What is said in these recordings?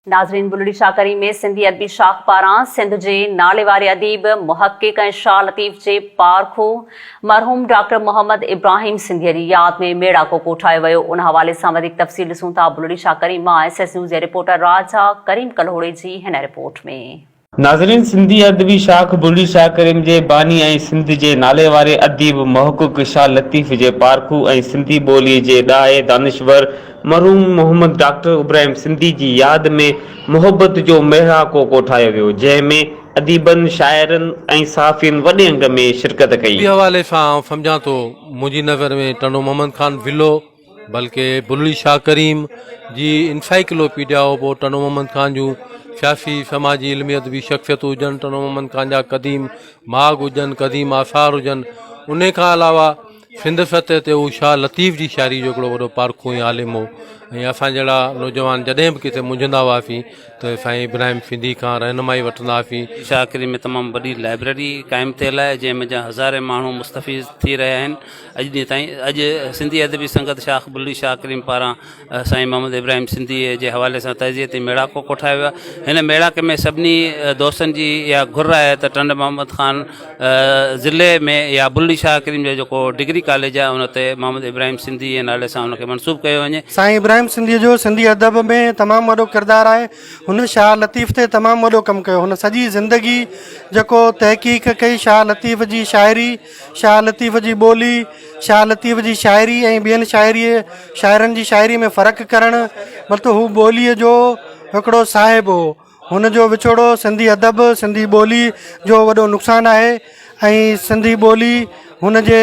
नाज़रीन, बुलंदी शाह करीम में सिंधी अदबी शाख पारां सिंध जे नाले वारे अदीब मुहक़िक़ ऐं शाह लतीफ़ जे पारखो मरहूम डॉक्टर मोहम्मद इब्राहिम सिंधीअ जी यादि में मेड़ाको कोठायो वियो। उन हवाले सां वधीक तफ़सील ॾिसूं था बुलंदी शाह करीम मां SS न्यूज़ जे रिपोर्टर राजा करीम कलोड़े जी हिन रिपोर्ट में। नाज़रीन, सिंधी अदबी शाख बुलंदी शाह करीम जे बानी ऐं सिंध जे नाले वारे अदीब मुहक़िक़ शाह लतीफ़ जे पारखू ऐं सिंधी ॿोलीअ जे ॾाहे दानिश्वर मरहूम मोहम्मद डॉक्टर इब्राहिम सिंधी जी यादि में मुहबत जो मेड़ाको कोठायो वियो, जंहिंमें अदीबनि, शाइरनि ऐं सहाफ़ियुनि वॾे अंग में शिरकत कई। हवाले सां सम्झां थो मुंहिंजी नज़र में टनो मोहम्मद खान विलो बल्कि बुलंदी शाह करीम जी इंसाइक्लोपीडिया हो पोइ टनो मोहम्मद खान जूं सियासी समाजी इल्मी अदबी शख़्सियत हुजनि, टनो मोहम्मद खान जा क़दीम माग हुजनि, क़दीम आसार हुजनि। उन खां अलावा सिंध सतह ते उहो शाह लतीफ़ जी शाइरी जो हिकिड़ो वॾो पारखो ऐं आलिम हो। ऐं असां जहिड़ा नौजवान जॾहिं बि किथे मुंझंदा हुआसीं त साईं इब्राहिम सिंधी खां रहनुमाई वठंदा हुआसीं। शाह करीम में तमामु वॾी लाइब्रेरी क़ाइमु थियल आहे जंहिंमें जा हज़ारे माण्हू मुस्तफ़ीज़ थी रहिया आहिनि अॼु ॾींहं ताईं। अॼु सिंधी अदबी संगत शाख बुलंदी शाह करीम पारां साईं मोहम्मद इब्राहिम सिंधीअ जे हवाले सां तज़ियती मेड़ाको कोठायो वियो आहे। हिन मेड़ाके में सभिनी दोस्तनि जी इहा घुर आहे त टन मोहम्मद खान ज़िले में या बुलंदी शाह करीम जो जेको डिग्री कॉलेज आहे उन ते मोहम्मद इब्राहिम सिंधी जे नाले सां उनखे मनसूब कयो वञे। साईं इब्राहिम सिंधी जो सिंधी अदब में तमामु वॾो किरदारु आहे। हुन शाह लतीफ़ ते तमामु वॾो कमु कयो। हुन सॼी ज़िंदगी जेको तहक़ीक़ कई शाह लतीफ़ जी शाइरी, शाह लतीफ़ जी ॿोली, शाह लतीफ़ जी शाइरी ऐं ॿियनि शाइरनि जी शाइरी में फ़र्क़ु करणु, मतिलबु हू ॿोलीअ जो हिकिड़ो साहिबु हो। हुन जो विछोड़ो सिंधी अदब, सिंधी ॿोली जो वॾो नुक़सानु आहे ऐं सिंधी ॿोली हुन जे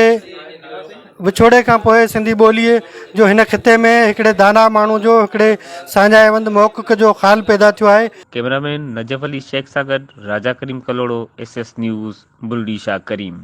विछोड़े खां पोइ सिंधी ॿोलीअ जो हिन ख़िते में हिकिड़े दाना माण्हू जो, हिकिड़े साझाइवंद मुहक़िक़ जो ख़्यालु पैदा थियो आहे। कैमरामैन नजफ अली शेख सां गॾु राजा करीम कलोड़ो, SS न्यूज़, बुलंदी शाह करीम।